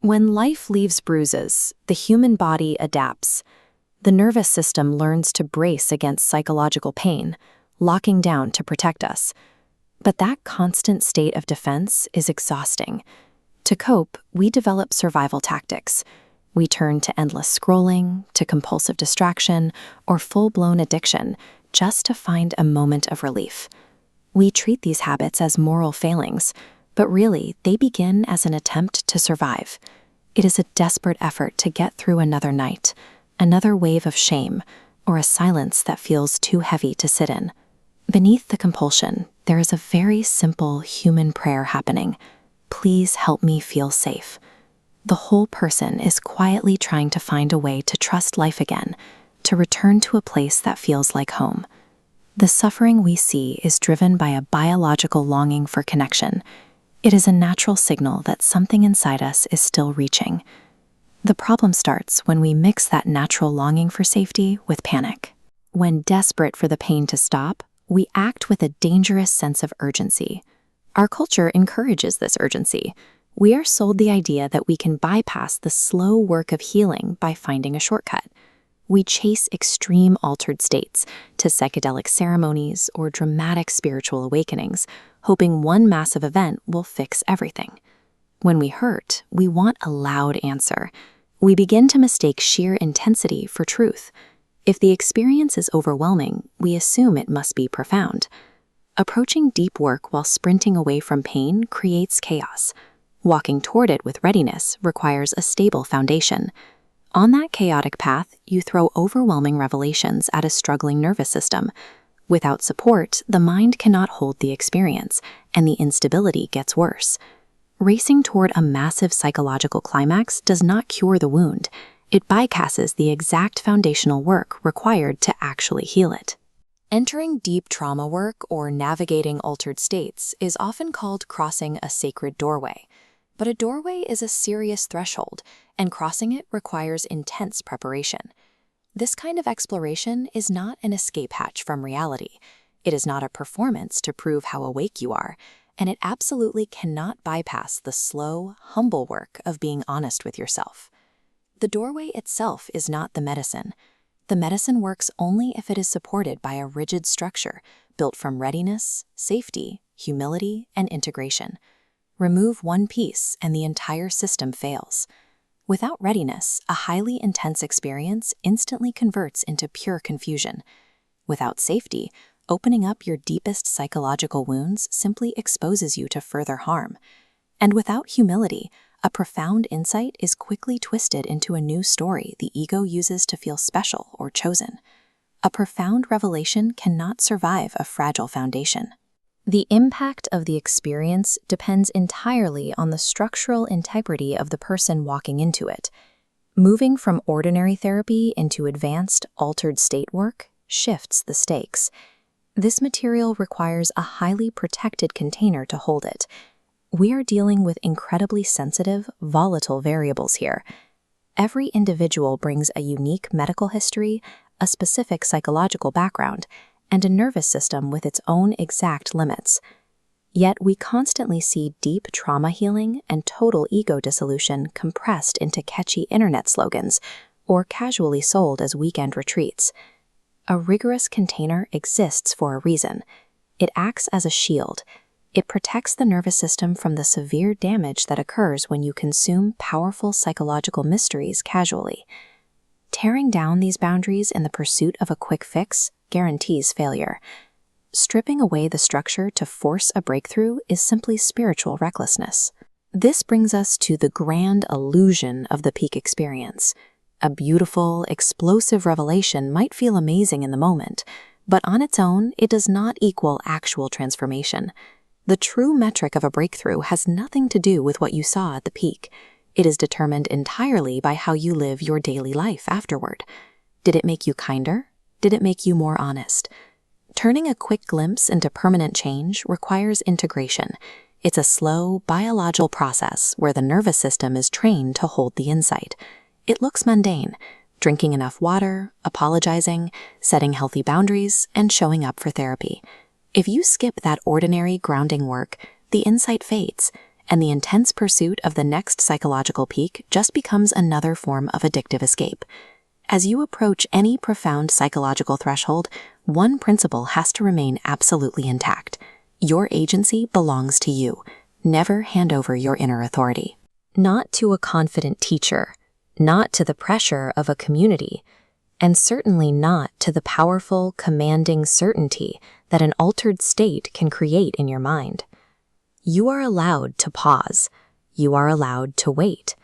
When life leaves bruises, the human body adapts. The nervous system learns to brace against psychological pain, locking down to protect us. But that constant state of defense is exhausting. To cope, we develop survival tactics. We turn to endless scrolling, to compulsive distraction, or full-blown addiction, just to find a moment of relief. We treat these habits as moral failings, but really, they begin as an attempt to survive. It is a desperate effort to get through another night, another wave of shame, or a silence that feels too heavy to sit in. Beneath the compulsion, there is a very simple human prayer happening. Please help me feel safe. The whole person is quietly trying to find a way to trust life again, to return to a place that feels like home. The suffering we see is driven by a biological longing for connection. It is a natural signal that something inside us is still reaching. The problem starts when we mix that natural longing for safety with panic. When desperate for the pain to stop, we act with a dangerous sense of urgency. Our culture encourages this urgency. We are sold the idea that we can bypass the slow work of healing by finding a shortcut. We chase extreme altered states to psychedelic ceremonies or dramatic spiritual awakenings, hoping one massive event will fix everything. When we hurt, we want a loud answer. We begin to mistake sheer intensity for truth. If the experience is overwhelming, we assume it must be profound. Approaching deep work while sprinting away from pain creates chaos. Walking toward it with readiness requires a stable foundation. On that chaotic path, you throw overwhelming revelations at a struggling nervous system. Without support, the mind cannot hold the experience, and the instability gets worse. Racing toward a massive psychological climax does not cure the wound. It bypasses the exact foundational work required to actually heal it. Entering deep trauma work or navigating altered states is often called crossing a sacred doorway. But a doorway is a serious threshold, and crossing it requires intense preparation. This kind of exploration is not an escape hatch from reality. It is not a performance to prove how awake you are, and it absolutely cannot bypass the slow, humble work of being honest with yourself. The doorway itself is not the medicine. The medicine works only if it is supported by a rigid structure built from readiness, safety, humility, and integration. Remove one piece and the entire system fails. Without readiness, a highly intense experience instantly converts into pure confusion. Without safety, opening up your deepest psychological wounds simply exposes you to further harm. And without humility, a profound insight is quickly twisted into a new story the ego uses to feel special or chosen. A profound revelation cannot survive a fragile foundation. The impact of the experience depends entirely on the structural integrity of the person walking into it. Moving from ordinary therapy into advanced, altered state work shifts the stakes. This material requires a highly protected container to hold it. We are dealing with incredibly sensitive, volatile variables here. Every individual brings a unique medical history, a specific psychological background, and a nervous system with its own exact limits. Yet we constantly see deep trauma healing and total ego dissolution compressed into catchy internet slogans or casually sold as weekend retreats. A rigorous container exists for a reason. It acts as a shield. It protects the nervous system from the severe damage that occurs when you consume powerful psychological mysteries casually. Tearing down these boundaries in the pursuit of a quick fix guarantees failure. Stripping away the structure to force a breakthrough is simply spiritual recklessness. This brings us to the grand illusion of the peak experience. A beautiful, explosive revelation might feel amazing in the moment, but on its own, it does not equal actual transformation. The true metric of a breakthrough has nothing to do with what you saw at the peak. It is determined entirely by how you live your daily life afterward. Did it make you kinder? Did it make you more honest? Turning a quick glimpse into permanent change requires integration. It's a slow, biological process where the nervous system is trained to hold the insight. It looks mundane: drinking enough water, apologizing, setting healthy boundaries, and showing up for therapy. If you skip that ordinary grounding work, the insight fades, and the intense pursuit of the next psychological peak just becomes another form of addictive escape. As you approach any profound psychological threshold, one principle has to remain absolutely intact. Your agency belongs to you. Never hand over your inner authority. Not to a confident teacher, not to the pressure of a community, and certainly not to the powerful, commanding certainty that an altered state can create in your mind. You are allowed to pause. You are allowed to wait.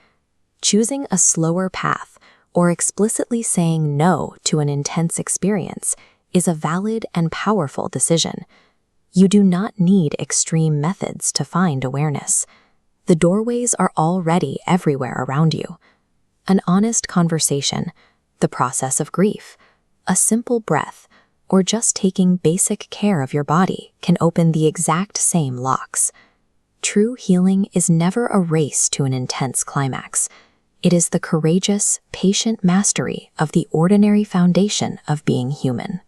Choosing a slower path or explicitly saying no to an intense experience is a valid and powerful decision. You do not need extreme methods to find awareness. The doorways are already everywhere around you. An honest conversation, the process of grief, a simple breath, or just taking basic care of your body can open the exact same locks. True healing is never a race to an intense climax. It is the courageous, patient mastery of the ordinary foundation of being human.